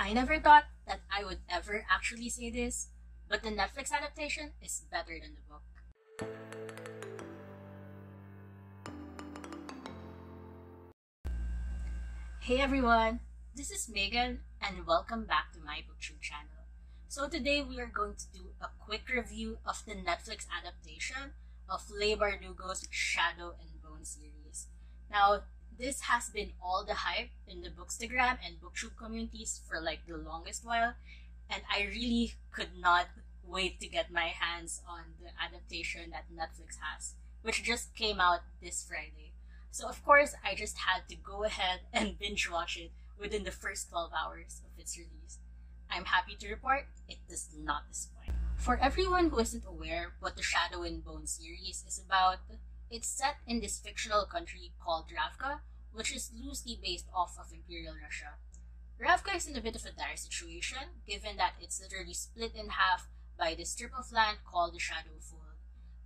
I never thought that I would ever actually say this, but the Netflix adaptation is better than the book. Hey everyone, this is Meygen and welcome back to my booktube channel. So today we are going to do a quick review of the Netflix adaptation of Leigh Bardugo's Shadow and Bone series. Now, this has been all the hype in the Bookstagram and booktube communities for like the longest while, and I really could not wait to get my hands on the adaptation that Netflix has, which just came out this Friday. So of course, I just had to go ahead and binge watch it within the first 12 hours of its release. I'm happy to report it does not disappoint. For everyone who isn't aware what the Shadow and Bone series is about, it's set in this fictional country called Ravka, which is loosely based off of Imperial Russia. Ravka is in a bit of a dire situation, given that it's literally split in half by this strip of land called the Shadow Fold.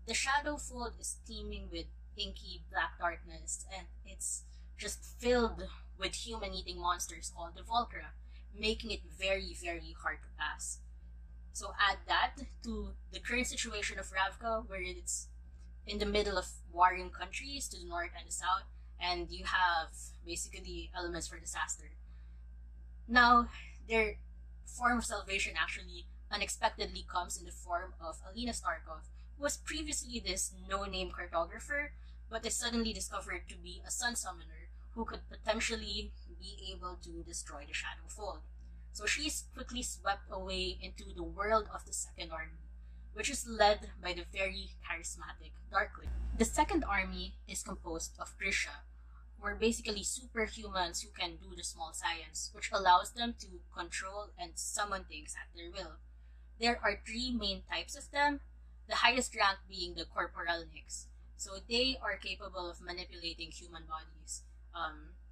The Shadow Fold is teeming with inky black darkness, and it's just filled with human-eating monsters called the Volcra, making it very, very hard to pass. So add that to the current situation of Ravka, where it's in the middle of warring countries to the north and the south, and you have basically elements for disaster. Now, their form of salvation actually unexpectedly comes in the form of Alina Starkov, who was previously this no-name cartographer, but is suddenly discovered to be a sun summoner who could potentially be able to destroy the Shadow Fold. So she's quickly swept away into the world of the Second Army, which is led by the very charismatic Darkling. The Second Army is composed of Grisha, who are basically superhumans who can do the small science, which allows them to control and summon things at their will. There are three main types of them, the highest rank being the Corporalniks. So they are capable of manipulating human bodies.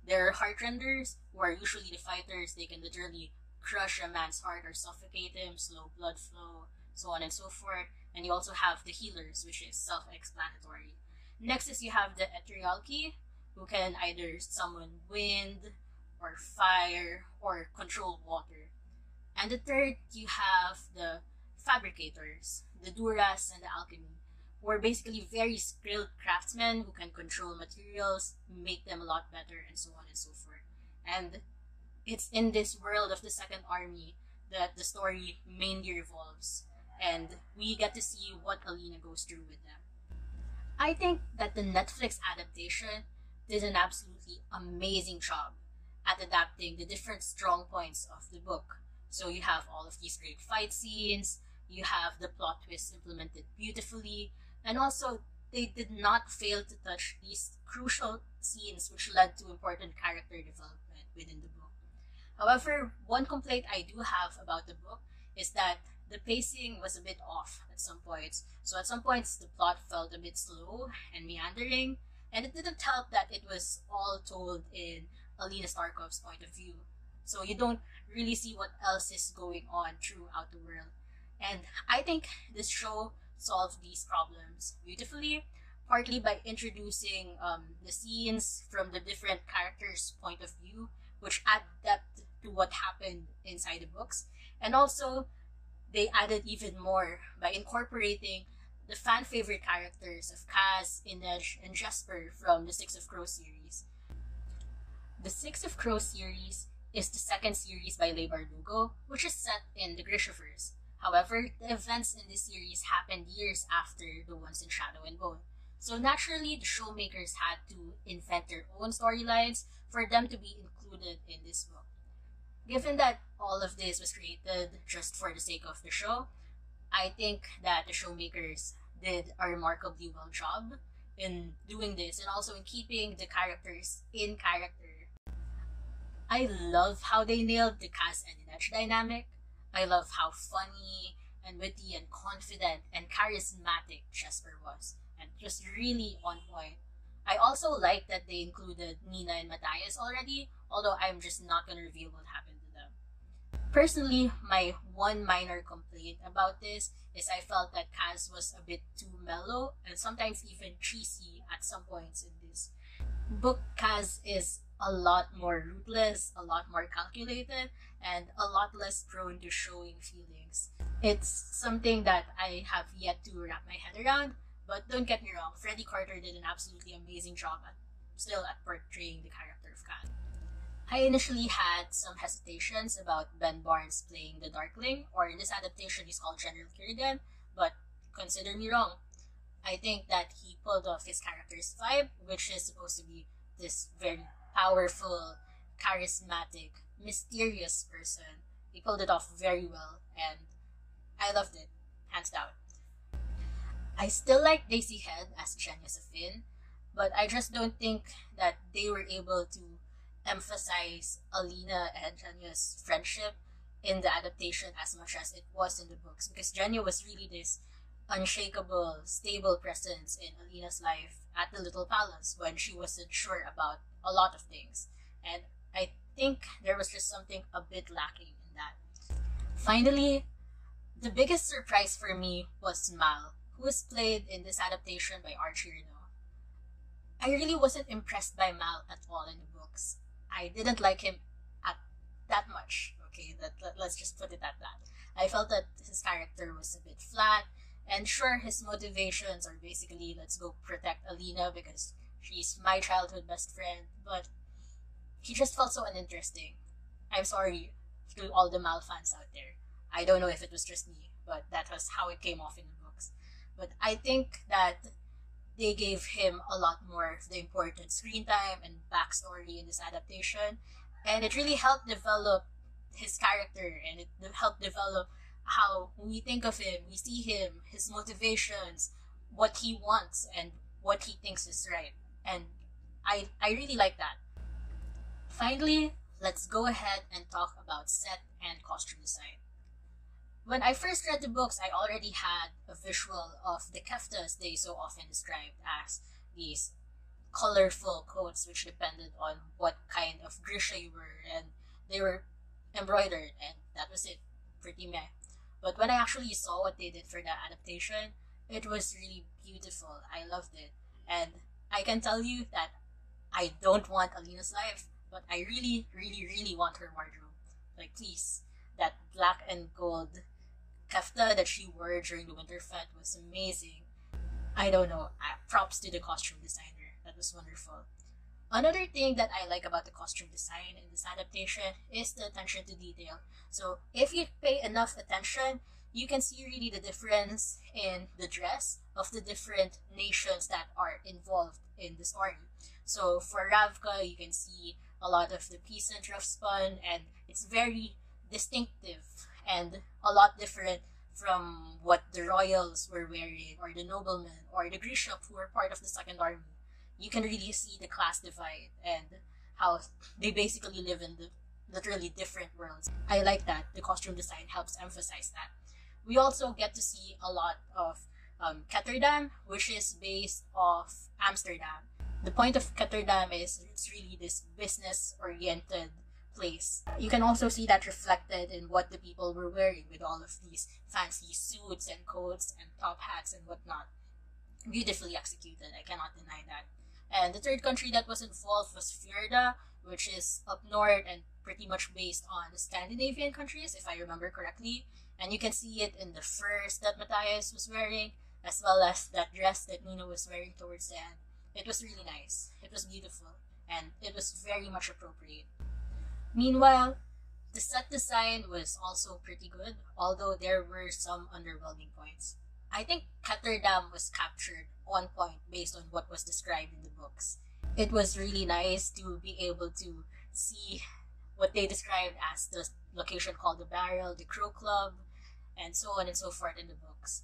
They're heartrenders, who are usually the fighters. They can literally crush a man's heart or suffocate him, slow blood flow, so on and so forth. And you also have the healers, which is self-explanatory. Next is you have the Etrialki, who can either summon wind or fire or control water. And the third, you have the Fabricators, the Duras and the Alchemy, who are basically very skilled craftsmen who can control materials, make them a lot better, and so on and so forth. And it's in this world of the Second Army that the story mainly revolves, and we get to see what Alina goes through with them. I think that the Netflix adaptation did an absolutely amazing job at adapting the different strong points of the book. So you have all of these great fight scenes, you have the plot twists implemented beautifully, and also they did not fail to touch these crucial scenes which led to important character development within the book. However, one complaint I do have about the book is that the pacing was a bit off at some points. So at some points the plot felt a bit slow and meandering, and it didn't help that it was all told in Alina Starkov's point of view. So you don't really see what else is going on throughout the world. And I think this show solved these problems beautifully, partly by introducing the scenes from the different characters' point of view, which add depth to what happened inside the books. And also, they added even more by incorporating the fan favorite characters of Kaz, Inej, and Jesper from the Six of Crows series. The Six of Crows series is the second series by Leigh Bardugo, which is set in the Grishaverse. However, the events in this series happened years after the ones in Shadow and Bone. So naturally, the showmakers had to invent their own storylines for them to be included in this book. Given that all of this was created just for the sake of the show, I think that the showmakers did a remarkably well job in doing this and also in keeping the characters in character. I love how they nailed the Kaz and Inej dynamic. I love how funny and witty and confident and charismatic Jesper was, and just really on point. I also like that they included Nina and Matthias already, although I'm just not going to reveal what happened to them. Personally, my one minor complaint about this is I felt that Kaz was a bit too mellow and sometimes even cheesy at some points in this book. Kaz is a lot more ruthless, a lot more calculated, and a lot less prone to showing feelings. It's something that I have yet to wrap my head around, but don't get me wrong, Freddie Carter did an absolutely amazing job at portraying the character of Kat. I initially had some hesitations about Ben Barnes playing the Darkling, or in this adaptation he's called General Kerrigan, but consider me wrong. I think that he pulled off his character's vibe, which is supposed to be this very powerful, charismatic, mysterious person. He pulled it off very well, and I loved it, hands down. I still like Daisy Head as Josephine, but I just don't think that they were able to emphasize Alina and Jenya's friendship in the adaptation as much as it was in the books, because Jenya was really this unshakable, stable presence in Alina's life at the Little Palace when she wasn't sure about a lot of things. And I think there was just something a bit lacking in that. Finally, the biggest surprise for me was Mal, who was played in this adaptation by Archie Reno. I really wasn't impressed by Mal at all in the books. I didn't like him at that much. Okay, let's just put it at that. I felt that his character was a bit flat, and sure, his motivations are basically let's go protect Alina because she's my childhood best friend, but he just felt so uninteresting. I'm sorry to all the Mal fans out there. I don't know if it was just me, but that was how it came off in the books. But I think that they gave him a lot more of the important screen time and backstory in this adaptation, and it really helped develop his character, and it helped develop how when we think of him, we see him, his motivations, what he wants, and what he thinks is right. And I really like that. Finally, let's go ahead and talk about set and costume design. When I first read the books, I already had a visual of the keftas they so often described as these colorful coats which depended on what kind of grisha you were, and they were embroidered, and that was it. Pretty meh. But when I actually saw what they did for the adaptation, it was really beautiful. I loved it. And I can tell you that I don't want Alina's life, but I really, really, really want her wardrobe. Like, please. That black and gold kefta that she wore during the Winterfest was amazing. I don't know. Props to the costume designer. That was wonderful. Another thing that I like about the costume design in this adaptation is the attention to detail. So if you pay enough attention, you can see really the difference in the dress of the different nations that are involved in the story. So for Ravka, you can see a lot of the peasant rough spun, and it's very distinctive and a lot different from what the royals were wearing, or the noblemen, or the Grishop who were part of the Second Army. You can really see the class divide and how they basically live in the literally different worlds. I like that. The costume design helps emphasize that. We also get to see a lot of Ketterdam, which is based off Amsterdam. The point of Ketterdam is it's really this business-oriented place. You can also see that reflected in what the people were wearing with all of these fancy suits and coats and top hats and whatnot. Beautifully executed, I cannot deny that. And the third country that was involved was Fjorda, which is up north and pretty much based on the Scandinavian countries, if I remember correctly. And you can see it in the furs that Matthias was wearing, as well as that dress that Nina was wearing towards the end. It was really nice. It was beautiful. And it was very much appropriate. Meanwhile, the set design was also pretty good, although there were some underwhelming points. I think Ketterdam was captured on point based on what was described in the books. It was really nice to be able to see what they described as the location called the Barrel, the Crow Club, and so on and so forth in the books.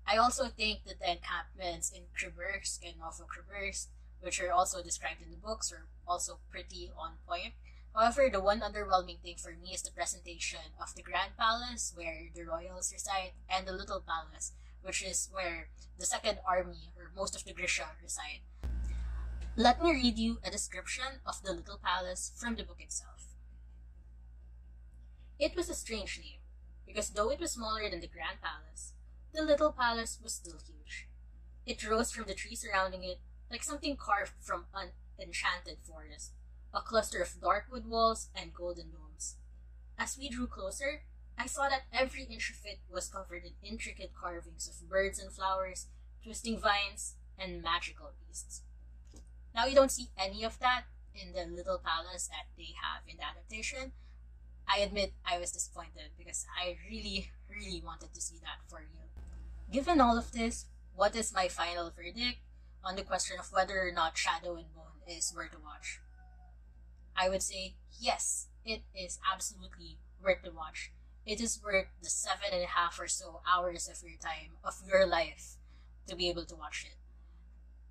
I also think that the encampments in Kribersk and Novo Kribersk, which are also described in the books, are also pretty on point. However, the one underwhelming thing for me is the presentation of the Grand Palace, where the royals reside, and the Little Palace, which is where the Second Army, or most of the Grisha, reside. Let me read you a description of the Little Palace from the book itself. It was a strange name, because though it was smaller than the Grand Palace, the Little Palace was still huge. It rose from the trees surrounding it like something carved from an enchanted forest. a cluster of dark wood walls, and golden domes. As we drew closer, I saw that every inch of it was covered in intricate carvings of birds and flowers, twisting vines, and magical beasts. Now you don't see any of that in the little palace that they have in the adaptation. I admit I was disappointed because I really, really wanted to see that for real. Given all of this, what is my final verdict on the question of whether or not Shadow and Bone is worth to watch? I would say yes, it is absolutely worth to watch. It is worth the 7.5 or so hours of your time, of your life, to be able to watch it.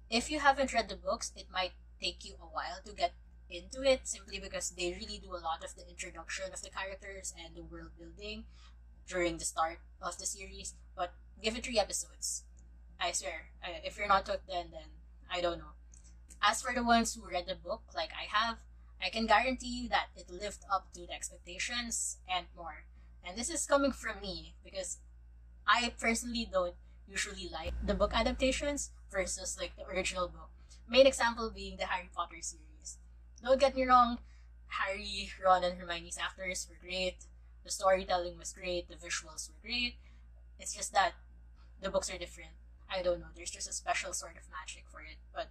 If you haven't read the books, it might take you a while to get into it simply because they really do a lot of the introduction of the characters and the world building during the start of the series. But give it 3 episodes. I swear, if you're not hooked, then I don't know. As for the ones who read the book, like I have, I can guarantee you that it lived up to the expectations and more. And this is coming from me because I personally don't usually like the book adaptations versus like the original book. Main example being the Harry Potter series. Don't get me wrong, Harry, Ron, and Hermione's actors were great. The storytelling was great. The visuals were great. It's just that the books are different. I don't know. There's just a special sort of magic for it. But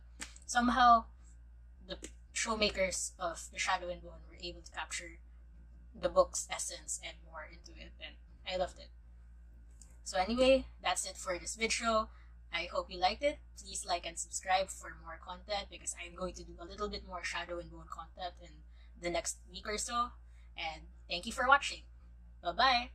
somehow, the showmakers of The Shadow and Bone were able to capture the book's essence and more into it. And I loved it. So anyway, that's it for this video. I hope you liked it. Please like and subscribe for more content because I'm going to do a little bit more Shadow and Bone content in the next week or so. And thank you for watching. Bye-bye!